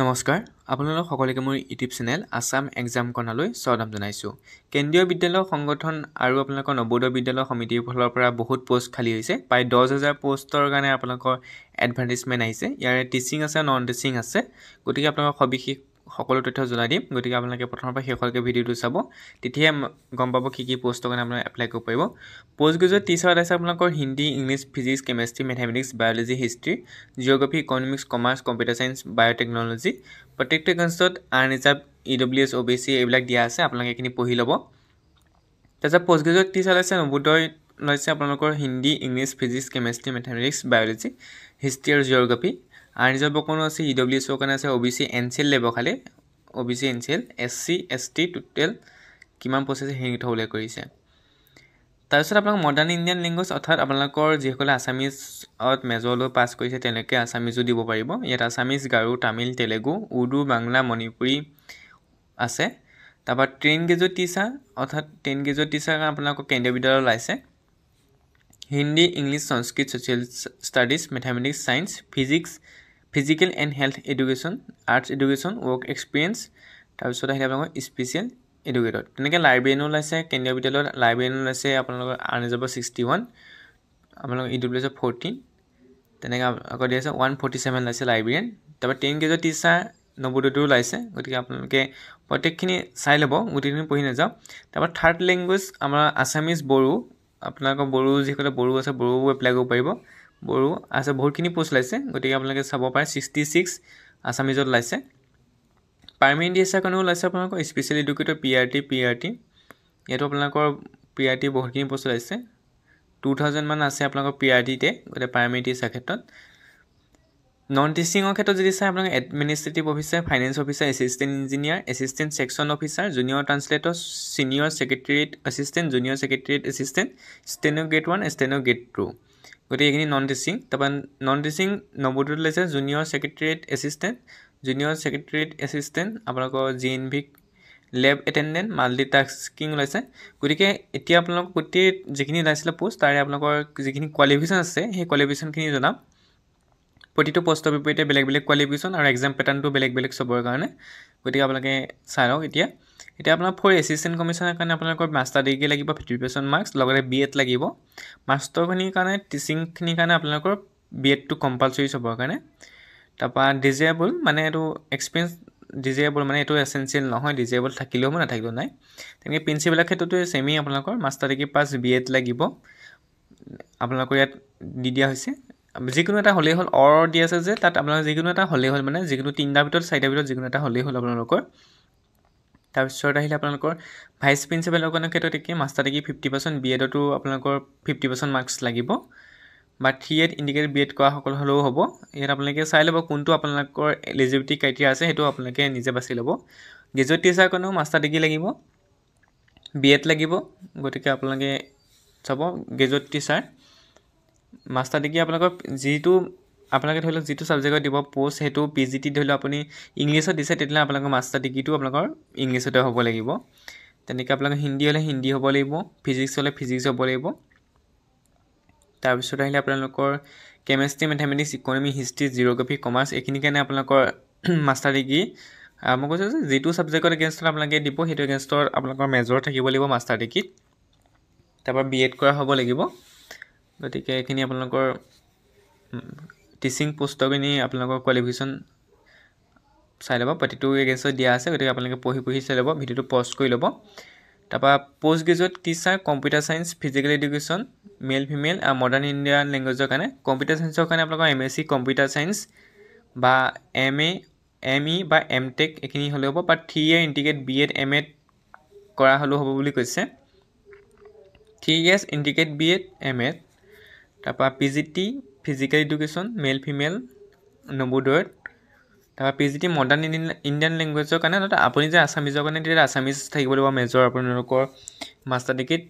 নমস্কাৰ আপোনালোক সকলোকে মোৰ ইউটিউব চেনেল আসাম এক্সাম কৰ্ণাৰলৈ স্বাগতম জনাইছোঁ। কেন্দ্ৰীয় বিদ্যালয় সংগঠন আৰু আপোনালোকৰ নৱোদয় বিদ্যালয় সমিতিৰ ফালৰ পৰা বহুত পোষ্ট খালী হৈছে। প্ৰায় 10,000 পোষ্টৰ কাৰণে আপোনালোকৰ এডভাৰটাইজমেণ্ট আহিছে। ইয়াৰে টিচিং আছে, নন টিচিং আছে। গতিকে আপোনালোকক সবিশেষ সকলো তথ্য জনাই দিম। গতিকে আপোনালোকে প্ৰথমৰ পৰা শেষলৈকে ভিডিঅ'টো চাব, তেতিয়াহে গম পাব কি পোষ্টৰ কাৰণে আপোনালোকে এপ্লাই কৰিব পাৰিব। পোষ্ট গ্ৰেজুৱেট টিচাৰত আছে আপোনালোকৰ Hindi, English, physics, chemistry, mathematics, biology, history, geography, economics, commerce, computer science, biotechnology. প্ৰত্যেকটো এগেইনষ্টত আনৰিজাৰ্ভ EWS OBC এইবিলাক দিয়া আছে, আপোনালোকে এইখিনি পঢ়ি ল'ব। তাৰপিছত পোষ্ট গ্ৰেজুৱেট টিচাৰ আছে নৱোদয় লৈছে আপোনালোকৰ Hindi, English, physics, chemistry, mathematics, biology, history আৰু জিঅ'গ্ৰাফী। আনৰিজাৰ্ভৰ কোনো আছে EWS কাৰণে আছে, OBC NCL লাগিব খালি, OBC NCL, SC ST total কিমান পোষ্ট আছে সেইখিনি উল্লেখ কৰিছে। তাৰপিছত আপোনালোকৰ মডাৰ্ণ ইণ্ডিয়ান লেংগুৱেজ অৰ্থাৎ আপোনালোকৰ যিসকলে আছামিজত মেজৰলৈ পাছ কৰিছে তেওঁলোকে আছামিজো দিব পাৰিব। ইয়াত আছামিজ, গাৰো, তামিল, তেলেগু, উৰ্দু, বাংলা, মণিপুৰী আছে। তাৰপৰা 10 গ্ৰেজুৱেট টিচাৰ অৰ্থাৎ 10 গ্ৰেজুৱেট টিচাৰ কাৰণে আপোনালোকৰ কেন্দ্ৰীয় বিদ্যালয় ওলাইছে। Hindi, English, Sanskrit, social studies, mathematics, science, physics, physical and health education, arts education, work experience, তাৰপিছত আহিলে আপোনালোকৰ স্পেচিয়েল এডুকেটৰ। তেনেকৈ লাইব্ৰেৰীনো ওলাইছে কেন্দ্ৰীয় বিদ্যালয়ত, লাইব্ৰেৰীনো ওলাইছে আপোনালোকৰ আনৰিজাৰ্ভৰ 61, আপোনালোকৰ EWS 14, তেনেকৈ আকৌ দিয়া আছে 147 ওলাইছে লাইব্ৰেৰীয়ান। তাৰপৰা 10 গ্ৰেজুৱেট টিচাৰ নৱোদয়টো ওলাইছে। গতিকে আপোনালোকে প্ৰত্যেকখিনি চাই ল'ব, গোটেইখিনি পঢ়ি নাযাওঁ। তাৰপৰা থাৰ্ড লেংগুৱেজ আমাৰ আছামিজ, বড়ো, আপোনালোকৰ বড়ো যিসকলে বড়ো আছে বড়ো এপ্লাই কৰিব পাৰিব। বড়ো আছে, বহুতখিনি পোষ্ট ওলাইছে, গতিকে আপোনালোকে চাব পাৰে। 66 আছামিজত ওলাইছে। পাৰ্মানেণ্ট টিচাৰ কাৰণেও ওলাইছে আপোনালোকৰ স্পেচিয়েল এডুকেটৰ PRT। ইয়াতো আপোনালোকৰ PRT বহুতখিনি পোষ্ট ওলাইছে, 2000 মান আছে আপোনালোকৰ PRTতে, গতিকে পাৰ্মানেণ্ট টিচাৰ ক্ষেত্ৰত। নন টিচিঙৰ ক্ষেত্ৰত যদি চাই আপোনালোকে administrative officer, finance officer, assistant engineer, assistant section officer, junior translator, senior secretariat assistant, junior secretariat assistant, steno grade 1, steno grade 2। গতিকে এইখিনি নন টিচিং। তাৰপৰা নন টিচিং নৱোদয়ত ওলাইছে junior secretariat assistant, junior secretariat assistant, আপোনালোকৰ GNV লেব attendant, multitasking ওলাইছে। গতিকে এতিয়া আপোনালোকক গোটেই যিখিনি ওলাইছিলে পোষ্ট তাৰে আপোনালোকৰ যিখিনি কোৱালিফিকেশ্যন আছে সেই কোৱালিফিকেশ্যনখিনি জনাম। প্ৰতিটো পোষ্টৰ বিপৰীতে বেলেগ বেলেগ কোৱালিফিকেশ্যন আৰু এক্সাম পেটাৰ্ণটো বেলেগ বেলেগ চবৰে কাৰণে। গতিকে আপোনালোকে চাই লওক। এতিয়া আপোনাৰ ফৰ এছিষ্টেণ্ট কমিশ্যনৰ কাৰণে আপোনালোকৰ মাষ্টাৰ ডিগ্ৰী লাগিব, 50% মাৰ্কছ, লগতে BEd লাগিব। মাষ্টৰখিনিৰ কাৰণে, টিচিংখিনিৰ কাৰণে আপোনালোকৰ BEdটো কম্পালচৰি চবৰ কাৰণে। তাৰপৰা ডিজেবল মানে এইটো এক্সপিৰিয়েঞ্চ, ডিজেবল মানে এইটো এছেঞ্চিয়েল নহয়, ডিজেবল থাকিলেও হ'ব নাথাকিলেও নাই। তেনেকৈ প্ৰিন্সিপালৰ ক্ষেত্ৰতো ছেমি আপোনালোকৰ মাষ্টাৰ ডিগ্ৰী পাছ, BEd লাগিব। আপোনালোকৰ ইয়াত দি দিয়া হৈছে যিকোনো এটা হ'লেই হ'ল। দি আছে যে তাত আপোনালোকৰ যিকোনো এটা হ'লেই হ'ল, মানে যিকোনো 3টাৰ ভিতৰত 4টাৰ ভিতৰত যিকোনো এটা হ'লেই হ'ল আপোনালোকৰ। তাৰপিছত আহিলে আপোনালোকৰ ভাইচ প্ৰিন্সিপালৰ ক্ষেত্ৰত একেই, মাষ্টাৰ ডিগ্ৰী 50%, BEdতো আপোনালোকৰ 50% মাৰ্কছ লাগিব, বা 3A ইণ্ডিকেটেড BEd কৰা সকলো হ'লেও হ'ব। ইয়াত আপোনালোকে চাই ল'ব কোনটো আপোনালোকৰ এলিজিবিলিটি ক্ৰাইটেৰিয়া আছে, সেইটো আপোনালোকে নিজে বাছি ল'ব। গ্ৰেজুৱেট টিচাৰ কাৰণেও মাষ্টাৰ ডিগ্ৰী লাগিব, BEd লাগিব। গতিকে আপোনালোকে চাব গ্ৰেজুৱেট টিচাৰ মাষ্টাৰ ডিগ্ৰী আপোনালোকৰ যিটো আপোনালোকে ধৰি লওক যিটো ছাবজেক্টত দিব পোষ্ট, সেইটো PGT ধৰি লওক আপুনি ইংলিছত দিছে, তেতিয়াহ'লে আপোনালোকৰ মাষ্টাৰ ডিগ্ৰীটো আপোনালোকৰ ইংলিছতে হ'ব লাগিব। তেনেকৈ আপোনালোকৰ হিন্দী হ'লে হিন্দী হ'ব লাগিব, ফিজিক্স হ'লে ফিজিক্স হ'ব লাগিব। তাৰপিছত আহিলে আপোনালোকৰ chemistry, mathematics, economy, history, geography, commerce, এইখিনিৰ কাৰণে আপোনালোকৰ মাষ্টাৰ ডিগ্ৰী। মই কৈছোঁ যে যিটো ছাবজেক্টৰ এগেইনষ্টত আপোনালোকে দিব সেইটো এগেইনষ্টত আপোনালোকৰ মেজৰ থাকিব লাগিব মাষ্টাৰ ডিগ্ৰীত। তাৰপৰা BEd কৰা হ'ব লাগিব। গতিকে এইখিনি আপোনালোকৰ টিচিং পোষ্টৰখিনি আপোনালোকৰ কোৱালিফিকেশ্যন চাই ল'ব, প্ৰতিটো এগেইনষ্টত দিয়া আছে। গতিকে আপোনালোকে পঢ়ি চাই ল'ব, ভিডিঅ'টো পজ কৰি ল'ব। তাৰপৰা post graduate teacher computer science, physical education, male female আৰু মডাৰ্ণ ইণ্ডিয়ান লেংগুৱেজৰ কাৰণে। কম্পিউটাৰ ছায়েন্সৰ কাৰণে আপোনালোকৰ MSc কম্পিউটাৰ ছায়েন্স বা ME বা MTech এইখিনি হ'লেও হ'ব, বা 3 year ইণ্টিগ্ৰেট BEd MAd কৰা হ'লেও হ'ব বুলি কৈছে। 3 years ইণ্টিগ্ৰেট BEd MAd। তাৰপৰা PGT physical education, male female নৱোদয়ত। তাৰপৰা PGT মডাৰ্ণ ইণ্ডিয়ান লেংগুৱেজৰ কাৰণে, আপুনি যে আছামিজৰ কাৰণে তেতিয়া আছামিজ থাকিব লাগিব মেজৰ, আপোনালোকৰ মাষ্টাৰ ডিগ্ৰীত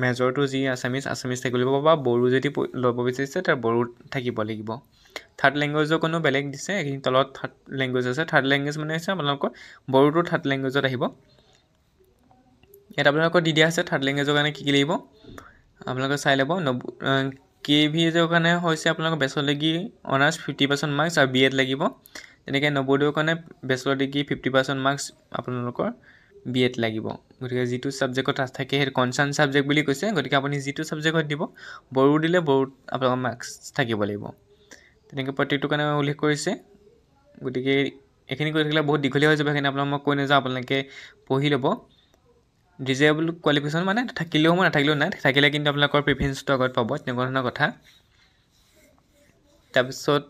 মেজৰটো যি আছামিজ থাকিব লাগিব, বা বড়ো যদি ল'ব বিচাৰিছে তাৰ বড়ো থাকিব লাগিব। থাৰ্ড লেংগুৱেজৰ কোনো বেলেগ দিছে, এইখিনি তলত থাৰ্ড লেংগুৱেজ আছে। থাৰ্ড লেংগুৱেজ মানে হৈছে আপোনালোকৰ বড়োটো থাৰ্ড লেংগুৱেজত আহিব। ইয়াত আপোনালোকৰ দি দিয়া আছে থাৰ্ড লেংগুৱেজৰ কাৰণে কি লাগিব আপোনালোকে চাই ল'ব। KVৰ কাৰণে হৈছে আপোনালোকৰ বেচৰ ডিগ্ৰী অনাৰ্ছ 50% মাৰ্কছ আৰু BEd লাগিব। তেনেকৈ নৱোদয়ৰ কাৰণে বেচেলৰ ডিগ্ৰী 50% মাৰ্কছ আপোনালোকৰ BEd লাগিব গতিকে যিটো ছাবজেক্টত থাকে সেইটো কনচাৰ্ণ ছাবজেক্ট বুলি কৈছে গতিকে আপুনি যিটো ছাবজেক্টত দিব বড়ো দিলে বড়োত আপোনালোকৰ মাৰ্কছ থাকিব লাগিব তেনেকৈ প্ৰত্যেকটো কাৰণে উল্লেখ কৰিছে গতিকে এইখিনি কৈ থাকিলে বহুত দীঘলীয়া হৈ যাব সেইখিনি আপোনাক মই কৈ নাযাওঁ আপোনালোকে পঢ়ি ল'ব ডিজেবল কোৱালিফিকেশ্যন মানে থাকিলেও মই নাথাকিলেও নাই থাকিলে কিন্তু আপোনালোকৰ প্ৰিফাৰেঞ্চটো আগত পাব তেনেকুৱা ধৰণৰ কথা তাৰপিছত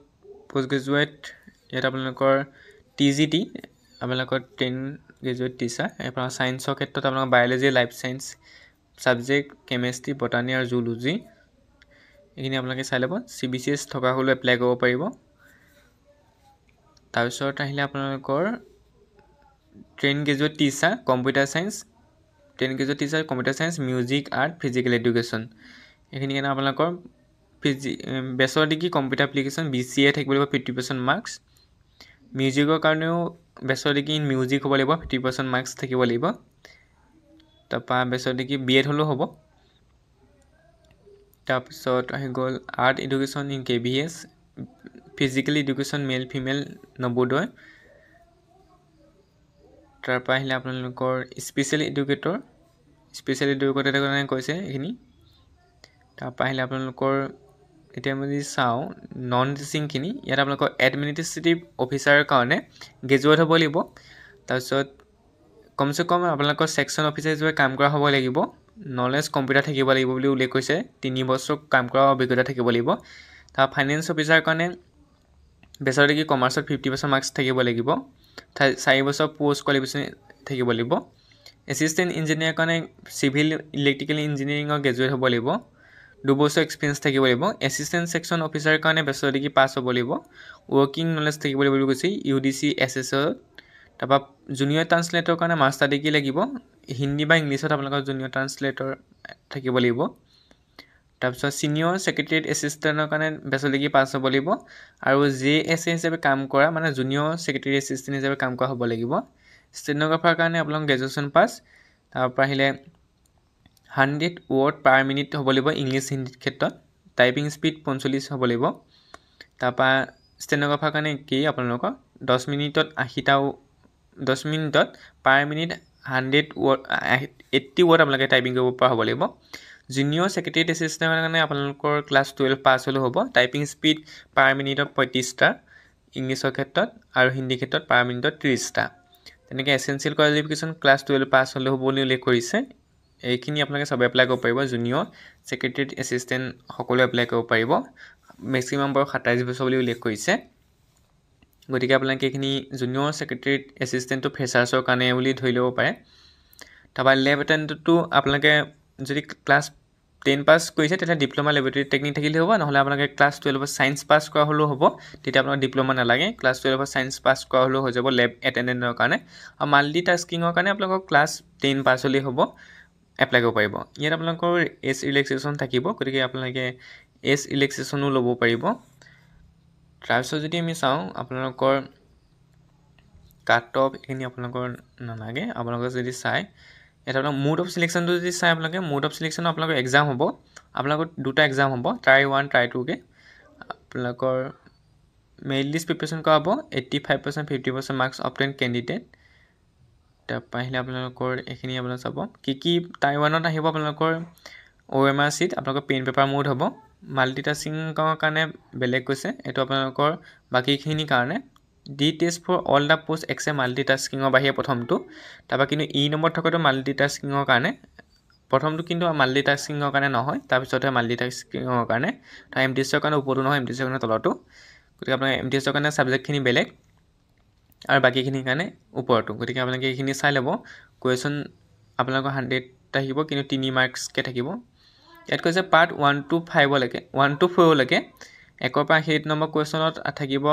পোষ্ট গ্ৰেজুৱেট ইয়াত আপোনালোকৰ TGT আপোনালোকৰ 10 গ্ৰেজুৱেট টিচাৰ আপোনাৰ ছায়েন্সৰ ক্ষেত্ৰত আপোনালোকৰ biology life science subject chemistry botany আৰু জুলজি এইখিনি আপোনালোকে চাই ল'ব CBCS থকা হ'লেও এপ্লাই কৰিব পাৰিব তাৰপিছত আহিলে আপোনালোকৰ 10 graduate teacher computer science 10 graduate teacher computer science music art physical education এইখিনি কাৰণে আপোনালোকৰ bachelor degree computer application BCA থাকিব লাগিব 50% মাৰ্কছ মিউজিকৰ কাৰণেও বেচেলৰ ডিগ্ৰী ইন মিউজিক হ'ব লাগিব 50% মাৰ্কছ থাকিব লাগিব তাৰপৰা বেচেলৰ ডিগ্ৰী BEd হ'লেও হ'ব তাৰপিছত আহি গ'ল art education in KVS physical education male female Navodaya তাৰপৰা আহিলে আপোনালোকৰ স্পেচিয়েল এডুকেটৰ কাৰণে কৈছে এইখিনি তাৰপৰা আহিলে আপোনালোকৰ এতিয়া আমি যদি চাওঁ নন টিচিংখিনি ইয়াত আপোনালোকৰ এডমিনিষ্ট্ৰেটিভ অফিচাৰৰ কাৰণে গ্ৰেজুৱেট হ'ব লাগিব তাৰপিছত কমচে কম আপোনালোকৰ ছেকশ্যন অফিচাৰ হিচাপে কাম কৰা হ'ব লাগিব নলেজ কম্পিউটাৰ থাকিব লাগিব বুলি উল্লেখ কৰিছে 3 বছৰ কাম কৰা অভিজ্ঞতা থাকিব লাগিব তাৰ ফাইনেন্স অফিচাৰৰ কাৰণে বেচেলৰ ডিগ্ৰী কমাৰ্চত 50% মাৰ্কছ থাকিব লাগিব 4 বছৰ পোষ্ট কোৱালিফিকেশ্যন থাকিব লাগিব এছিষ্টেণ্ট ইঞ্জিনিয়াৰৰ কাৰণে চিভিল ইলেক্ট্ৰিকেল ইঞ্জিনিয়াৰিঙৰ গ্ৰেজুৱেট হ'ব লাগিব 2 বছৰ এক্সপিৰিয়েঞ্চ থাকিব লাগিব এছিষ্টেণ্ট ছেকশ্যন অফিচাৰৰ কাৰণে বেচেলৰ ডিগ্ৰী পাছ হ'ব লাগিব ৱৰ্কিং নলেজ থাকিব লাগিব বুলি কৈছে UDC SSR তাৰপৰা জুনিয়ৰ ট্ৰান্সলেটৰ কাৰণে মাষ্টাৰ ডিগ্ৰী লাগিব হিন্দী বা ইংলিছত আপোনালোকৰ জুনিয়ৰ ট্ৰান্সলেটৰ থাকিব লাগিব তাৰপিছত চিনিয়ৰ ছেক্ৰেটেৰিয়েট এছিষ্টেণ্টৰ কাৰণে বেচেলৰ ডিগ্ৰী পাছ হ'ব লাগিব আৰু JSA হিচাপে কাম কৰা মানে জুনিয়ৰ ছেক্ৰেটেৰি এছিষ্টেণ্ট হিচাপে কাম কৰা হ'ব লাগিব ষ্টেন'গ্ৰাফাৰ কাৰণে আপোনালোক গ্ৰেজুৱেশ্যন পাছ তাৰপৰা আহিলে 100 ৱৰ্ড পাৰ মিনিট হ'ব লাগিব ইংলিছ হিন্দীৰ ক্ষেত্ৰত টাইপিং স্পীড 45 হ'ব লাগিব তাৰপৰা ষ্টেন'গ্ৰাফাৰ কাৰণে কি আপোনালোকৰ 10 মিনিটত পাৰ মিনিট 100 ৱৰ্ড 80 ৱৰ্ড আপোনালোকে টাইপিং কৰিব পৰা হ'ব লাগিব জুনিয়ৰ ছেক্ৰেটেৰিয়েট এছিষ্টেণ্টৰ কাৰণে আপোনালোকৰ ক্লাছ 12 পাছ হ'লেও হ'ব টাইপিং স্পীড পাৰ মিনিটত 35টা ইংলিছৰ ক্ষেত্ৰত আৰু হিন্দী ক্ষেত্ৰত পাৰ মিনিটত 30টা তেনেকৈ এছেঞ্চিয়েল কোৱালিফিকেশ্যন ক্লাছ 12 পাছ হ'লেও হ'ব বুলি উল্লেখ কৰিছে এইখিনি আপোনালোকে সবে এপ্লাই কৰিব পাৰিব জুনিয়ৰ ছেক্ৰেটেৰিয়েট এছিষ্টেণ্ট সকলোৱে এপ্লাই কৰিব পাৰিব মেক্সিমাম বয়স 27 বছৰ বুলি উল্লেখ কৰিছে গতিকে আপোনালোকে এইখিনি জুনিয়ৰ ছেক্ৰেটেৰিয়েট এছিষ্টেণ্টটো ফ্ৰেছাৰ্ছৰ কাৰণে বুলি ধৰি ল'ব পাৰে তাৰপৰা লেব এটেণ্ডেণ্টটো আপোনালোকে যদি ক্লাছ 10 পাছ কৰিছে তেতিয়া ডিপ্ল'মা লেবৰেটৰী টেকনিক থাকিলে হ'ব নহ'লে আপোনালোকে ক্লাছ 12 ছায়েন্স পাছ কৰা হ'লেও হ'ব তেতিয়া আপোনালোকৰ ডিপ্ল'মা নালাগে ক্লাছ 12 ছায়েন্স পাছ কৰা হ'লেও হৈ যাব লেব এটেণ্ডেণ্টৰ কাৰণে আৰু মাল্টি টাস্কিঙৰ কাৰণে আপোনালোকৰ ক্লাছ 10 পাছ হ'লেই হ'ব এপ্লাই কৰিব পাৰিব ইয়াত আপোনালোকৰ এজ ৰিলেক্সেশ্যন থাকিব গতিকে আপোনালোকে এজ ৰিলেক্সেশ্যনো ল'ব পাৰিব তাৰপিছত যদি আমি চাওঁ আপোনালোকৰ কাট অফ এইখিনি আপোনালোকৰ নালাগে আপোনালোকে যদি চাই এটা আপোনালোকৰ মোড অফ চিলেকশ্যনটো যদি চাই আপোনালোকে মোড অফ চিলেকশ্যন আপোনালোকৰ এক্সাম হ'ব আপোনালোকৰ দুটা এক্সাম হ'ব ট্ৰাই 1 ট্ৰাই 2কে আপোনালোকৰ মেইল লিষ্ট প্ৰিপেৰেশ্যন কৰা হ'ব 85% 50% মাৰ্কছ অবটেইন কেণ্ডিডেট তাৰপৰা আহিলে আপোনালোকৰ এইখিনি আপোনালোকে চাব কি ট্ৰাই 1ত আহিব আপোনালোকৰ OMR চিট আপোনালোকৰ পেন পেপাৰ মোড হ'ব মাল্টিটাস্কিঙৰ কাৰণে বেলেগ কৈছে এইটো আপোনালোকৰ বাকীখিনিৰ কাৰণে the test for all the post except মাল্টিটাস্কিঙৰ বাহিৰে প্ৰথমটো তাৰপৰা কিন্তু নম্বৰ থকাটো মাল্টিটাস্কিঙৰ কাৰণে প্ৰথমটো কিন্তু মাল্টিটাস্কিঙৰ কাৰণে নহয় তাৰপিছতহে মাল্টিটাস্কিঙৰ কাৰণে তাৰ MTSৰ কাৰণে ওপৰতো নহয় MTSৰ কাৰণে তলতো গতিকে আপোনাৰ MTSৰ কাৰণে ছাবজেক্টখিনি বেলেগ আৰু বাকীখিনিৰ কাৰণে ওপৰতো গতিকে আপোনালোকে এইখিনি চাই ল'ব কুৱেশ্যন আপোনালোকৰ 100 আহিব কিন্তু 3 মাৰ্কছকৈ থাকিব ইয়াত কৈছে পাৰ্ট 1 to 5লৈকে 1 to 4লৈকে 1 পৰা 8 নম্বৰ কুৱেশ্যনত থাকিব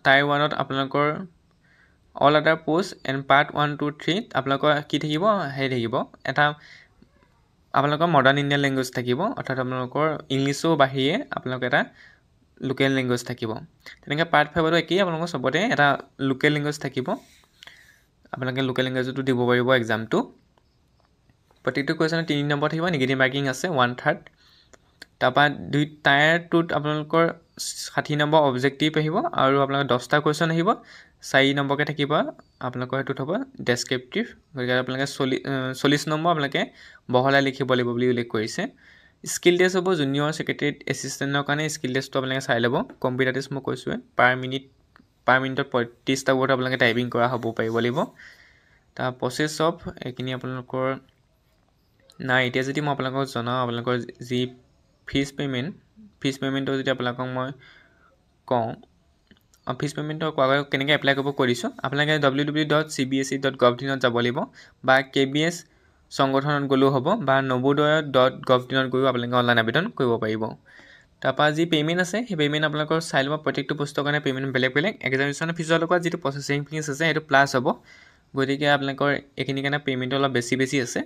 টাই 1ত আপোনালোকৰ অল আদাৰ পোষ্ট এণ্ড পাৰ্ট 1 to 3 আপোনালোকৰ কি থাকিব থাকিব এটা আপোনালোকৰ মডাৰ্ণ ইণ্ডিয়ান লেংগুৱেজ থাকিব অৰ্থাৎ আপোনালোকৰ ইংলিছৰ বাহিৰে আপোনালোকৰ এটা লোকেল লেংগুৱেজ থাকিব তেনেকৈ পাৰ্ট 5তো একেই আপোনালোকৰ চবতে এটা লোকেল লেংগুৱেজ থাকিব আপোনালোকে লোকেল লেংগুৱেজতো দিব পাৰিব এক্সামটো প্ৰত্যেকটো কুৱেশ্যনত 3 নম্বৰ থাকিব নিগেটিভ মাৰ্কিং আছে 1/3 তাৰপৰা টায়াৰ 2ত আপোনালোকৰ 60 নম্বৰ অবজেক্টিভ আহিব আৰু আপোনালোকৰ 10টা কুৱেশ্যন আহিব 4 নম্বৰকৈ থাকিব আপোনালোকৰ সেইটোত হ'ব ডেছক্ৰিপটিভ গতিকে আপোনালোকে 40 নম্বৰ আপোনালোকে বহলাই লিখিব লাগিব বুলি উল্লেখ কৰিছে স্কিল টেষ্ট হ'ব জুনিয়ৰ ছেক্ৰেটাৰীয়েট এছিষ্টেণ্টৰ কাৰণে স্কিল টেষ্টটো আপোনালোকে চাই ল'ব কম্পিউটাৰ টেষ্ট মই কৈছোঁৱে পাৰ মিনিটত 35টা ৱৰ্ড আপোনালোকে টাইপিং কৰা হ'ব পাৰিব লাগিব তাৰ প্ৰচেছ অফ এইখিনি আপোনালোকৰ নাই এতিয়া যদি মই আপোনালোকক জনাওঁ আপোনালোকৰ যি ফিজ পে'মেণ্টৰ যদি আপোনালোকক মই কওঁ ফিজ পে'মেণ্টৰ কেনেকৈ এপ্লাই কৰিব কৈ দিছোঁ আপোনালোকে www.cbse.gov.in যাব লাগিব বা KBS সংগঠনত গ'লেও হ'ব বা novodaya.gov.in গৈও আপোনালোকে অনলাইন আবেদন কৰিব পাৰিব তাৰপৰা যি পে'মেণ্ট আছে সেই পে'মেণ্ট আপোনালোকৰ চাই ল'ব প্ৰত্যেকটো বস্তুৰ কাৰণে পে'মেণ্ট বেলেগ এক্সামিনেশ্যনৰ ফিজৰ লগত যিটো প্ৰচেছিং ফিজ আছে সেইটো প্লাছ হ'ব গতিকে আপোনালোকৰ এইখিনিৰ কাৰণে পে'মেণ্টটো অলপ বেছি আছে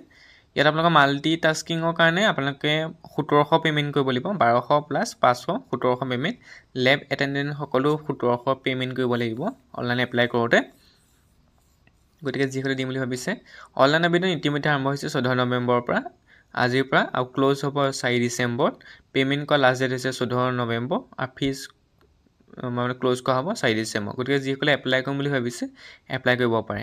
ইয়াত আপোনালোকৰ মাল্টি টাস্কিঙৰ কাৰণে আপোনালোকে 1700 পে'মেণ্ট কৰিব লাগিব 1200 প্লাছ 500 1700 পে'মেণ্ট লেব এটেণ্ডেণ্ট সকলো 1700 পে'মেণ্ট কৰিব লাগিব অনলাইন এপ্লাই কৰোঁতে গতিকে যিসকলে দিম বুলি ভাবিছে অনলাইন আবেদন ইতিমধ্যে আৰম্ভ হৈছে 14 নৱেম্বৰৰ পৰা আজিৰ পৰা আৰু ক্লোজ হ'ব 4 ডিচেম্বৰত পে'মেণ্ট কৰা লাষ্ট ডেট হৈছে 14 নৱেম্বৰ আৰু ফিজ মানে ক্লোজ কৰা হ'ব 4 ডিচেম্বৰ গতিকে যিসকলে এপ্লাই কৰিম বুলি ভাবিছে এপ্লাই কৰিব পাৰে